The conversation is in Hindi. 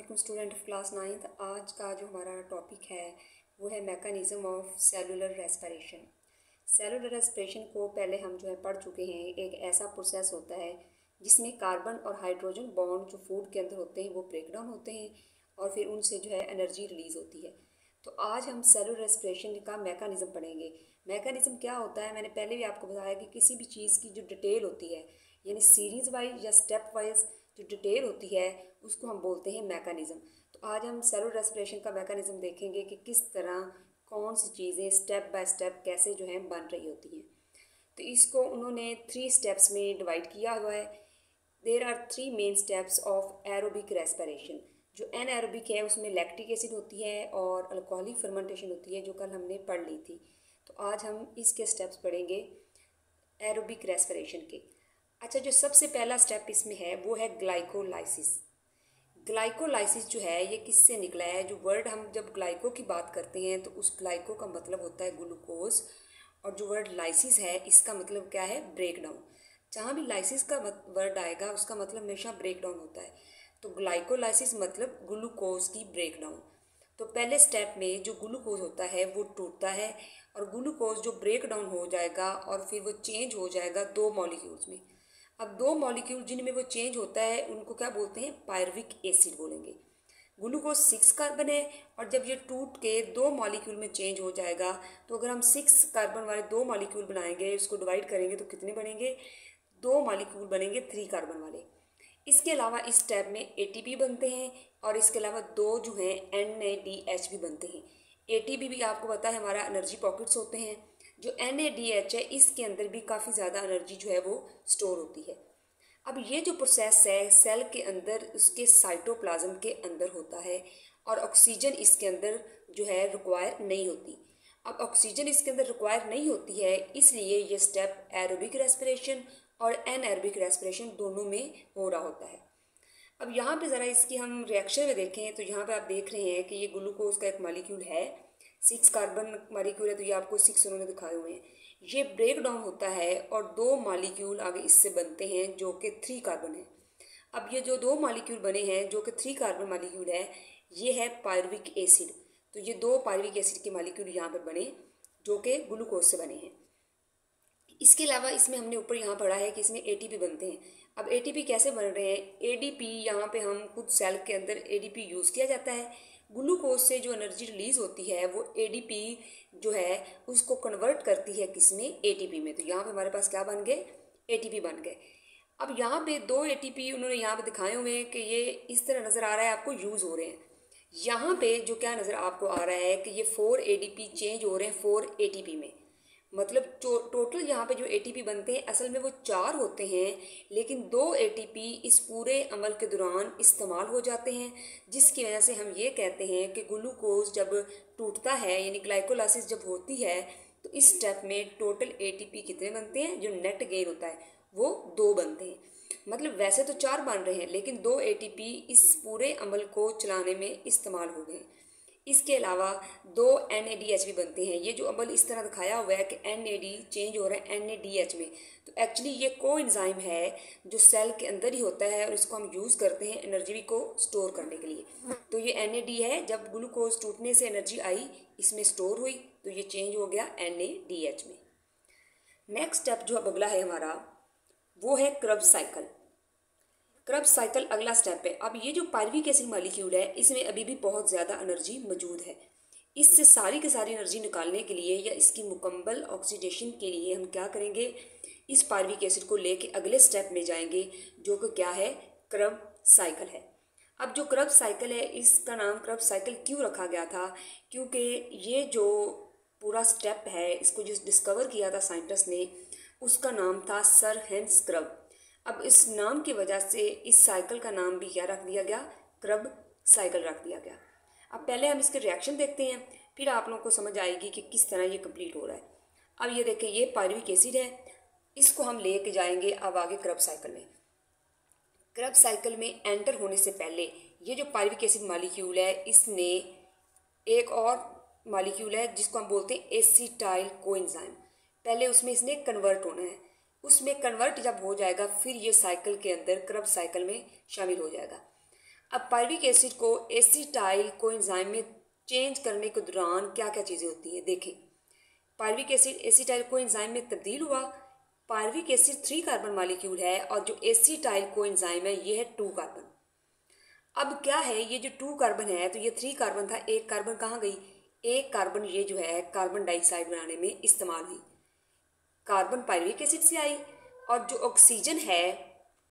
वालेकुम स्टूडेंट ऑफ क्लास 9th। आज का जो हमारा टॉपिक है वो है mechanism of cellular respiration. Cellular respiration को पहले हम जो है पढ़ चुके हैं। एक ऐसा प्रोसेस होता है जिसमें कार्बन और हाइड्रोजन बॉन्ड जो फूड के अंदर होते हैं वो ब्रेक डाउन होते हैं और फिर उनसे जो है एनर्जी रिलीज़ होती है। तो आज हम सेलुलर रेस्पिरेशन का मैकेनिज़्म पढ़ेंगे। मैकेनिज़्म क्या होता है, मैंने पहले भी आपको बताया कि किसी भी चीज़ की जो डिटेल होती है यानी सीरीज़ वाइज या स्टेप वाइज जो डिटेल होती है उसको हम बोलते हैं मैकेनिज़्म। तो आज हम सेलुलर रेस्पिरेशन का मैकेनिज़्म देखेंगे कि किस तरह कौन सी चीज़ें स्टेप बाय स्टेप कैसे जो है बन रही होती हैं। तो इसको उन्होंने 3 स्टेप्स में डिवाइड किया हुआ है। There are 3 main steps of aerobic respiration. जो एनएरोबिक है उसमें लैक्टिक एसिड होती है और अल्कोहलिक फर्मेंटेशन होती है जो कल हमने पढ़ ली थी। तो आज हम इसके स्टेप्स पढ़ेंगे एरोबिक रेस्पिरेशन के। अच्छा, जो सबसे पहला स्टेप इसमें है वो है ग्लाइकोलाइसिस। ग्लाइकोलाइसिस जो है ये किससे निकला है? जो वर्ड हम जब ग्लाइको की बात करते हैं तो उस ग्लाइको का मतलब होता है ग्लूकोज, और जो वर्ड लाइसिस है इसका मतलब क्या है? Break down. जहाँ भी लाइसिस का वर्ड आएगा उसका मतलब हमेशा ब्रेक डाउन होता है। तो ग्लाइकोलाइसिस मतलब ग्लूकोज की ब्रेक डाउन। तो पहले स्टेप में जो ग्लूकोज होता है वो टूटता है और ग्लूकोज जो ब्रेक डाउन हो जाएगा और फिर वो चेंज हो जाएगा 2 मॉलिक्यूल्स में। अब 2 मॉलिक्यूल जिनमें वो चेंज होता है उनको क्या बोलते हैं? पायरुविक एसिड बोलेंगे। ग्लूकोज 6 कार्बन है और जब ये टूट के 2 मॉलिक्यूल में चेंज हो जाएगा तो अगर हम 6 कार्बन वाले 2 मॉलिक्यूल बनाएंगे, उसको डिवाइड करेंगे तो कितने बनेंगे? 2 मॉलिक्यूल बनेंगे 3 कार्बन वाले। इसके अलावा इस स्टेप में एटीपी बनते हैं और इसके अलावा 2 जो हैं NADH भी बनते हैं। एटीपी भी आपको पता है हमारा एनर्जी पॉकेट्स होते हैं। जो NADH है इसके अंदर भी काफ़ी ज़्यादा एनर्जी जो है वो स्टोर होती है। अब ये जो प्रोसेस है सेल के अंदर उसके साइटोप्लाज्म के अंदर होता है और ऑक्सीजन इसके अंदर जो है रिक्वायर नहीं होती। अब ऑक्सीजन इसके अंदर रिक्वायर नहीं होती है इसलिए ये स्टेप एरोबिक रेस्पिरेशन और एनएरोबिक रेस्पिरेशन दोनों में हो रहा होता है। अब यहाँ पे ज़रा इसकी हम रिएक्शन में देखें तो यहाँ पे आप देख रहे हैं कि ये ग्लूकोज का एक मॉलिक्यूल है, 6 कार्बन मॉलिक्यूल है, तो ये आपको 6 उन्होंने दिखाए हुए हैं। ये ब्रेक डाउन होता है और 2 मॉलिक्यूल आगे इससे बनते हैं जो कि 3 कार्बन है। अब ये जो 2 मॉलिक्यूल बने हैं जो कि 3 कार्बन मॉलिक्यूल है ये है पायरुविक एसिड। तो ये 2 पायरुविक एसिड के मॉलिक्यूल यहाँ पर बने जो कि ग्लूकोज से बने हैं। इसके अलावा इसमें हमने ऊपर यहाँ पढ़ा है कि इसमें एटीपी बनते हैं। अब एटीपी कैसे बन रहे हैं? एडीपी यहाँ पे हम खुद सेल के अंदर एडीपी यूज़ किया जाता है। ग्लूकोज से जो एनर्जी रिलीज होती है वो एडीपी जो है उसको कन्वर्ट करती है किसमें? एटीपी में। तो यहाँ पे हमारे पास क्या बन गए? एटीपी बन गए। अब यहाँ पे 2 एटीपी उन्होंने यहाँ पे दिखाए हुए हैं कि ये इस तरह नज़र आ रहा है आपको यूज़ हो रहे हैं। यहाँ पे जो क्या नज़र आपको आ रहा है कि ये 4 एडीपी चेंज हो रहे हैं 4 एटीपी में। मतलब टोटल यहाँ पे जो एटीपी बनते हैं असल में वो 4 होते हैं, लेकिन 2 एटीपी इस पूरे अमल के दौरान इस्तेमाल हो जाते हैं, जिसकी वजह से हम ये कहते हैं कि ग्लूकोज जब टूटता है यानी ग्लाइकोलाइसिस जब होती है तो इस स्टेप में टोटल एटीपी कितने बनते हैं? जो नेट गेन होता है वो 2 बनते हैं। मतलब वैसे तो 4 बन रहे हैं लेकिन 2 एटीपी इस पूरे अमल को चलाने में इस्तेमाल हो गए। इसके अलावा 2 NADH भी बनते हैं। ये जो अमल इस तरह दिखाया हुआ है कि NAD चेंज हो रहा है NADH में, तो एक्चुअली ये कोएंजाइम है जो सेल के अंदर ही होता है और इसको हम यूज़ करते हैं एनर्जी को स्टोर करने के लिए। तो ये NAD है, जब ग्लूकोज टूटने से एनर्जी आई इसमें स्टोर हुई तो ये चेंज हो गया NADH में। नेक्स्ट स्टेप जो अब अगला है हमारा वो है क्रेब्स साइकिल। क्रेब्स साइकिल अगला स्टेप है। अब ये जो पायरुविक एसिड मॉलिक्यूल है इसमें अभी भी बहुत ज़्यादा एनर्जी मौजूद है। इससे सारी की सारी एनर्जी निकालने के लिए या इसकी मुकम्मल ऑक्सीडेशन के लिए हम क्या करेंगे? इस पायरुविक एसिड को लेके अगले स्टेप में जाएंगे जो कि क्या है? क्रेब्स साइकिल है। अब जो क्रेब्स साइकिल है इसका नाम क्रेब्स साइकिल क्यों रखा गया था? क्योंकि ये जो पूरा स्टेप है इसको जो डिस्कवर किया था साइंटिस्ट ने उसका नाम था सर हेंस क्रेब। अब इस नाम की वजह से इस साइकिल का नाम भी क्या रख दिया गया? क्रेब साइकिल रख दिया गया। अब पहले हम इसके रिएक्शन देखते हैं, फिर आप लोगों को समझ आएगी कि किस तरह ये कंप्लीट हो रहा है। अब ये देखें, ये पायरुविक एसिड है, इसको हम लेके जाएंगे अब आगे क्रेब साइकिल में। क्रेब साइकिल में एंटर होने से पहले ये जो पायरुविक एसिड मॉलिक्यूल है इसमें एक और मॉलिक्यूल है जिसको हम बोलते हैं एसिटाइल कोएंजाइम। पहले उसमें इसने कन्वर्ट होना है, उसमें कन्वर्ट जब हो जाएगा फिर ये साइकिल के अंदर क्रेब साइकिल में शामिल हो जाएगा। अब पायरुविक एसिड को एसिटाइल कोएंजाइम में चेंज करने के दौरान क्या क्या चीज़ें होती हैं देखें। पायरुविक एसिड एसिटाइल कोएंजाइम में तब्दील हुआ। पायरुविक एसिड 3 कार्बन मॉलिक्यूल है और जो एसिटाइल कोएंजाइम है ये है 2 कार्बन। अब क्या है, ये जो 2 कार्बन है तो ये 3 कार्बन था, एक कार्बन कहाँ गई, एक कार्बन ये जो है कार्बन डाइऑक्साइड बनाने में इस्तेमाल हुई। कार्बन पायरुविक एसिड से आई और जो ऑक्सीजन है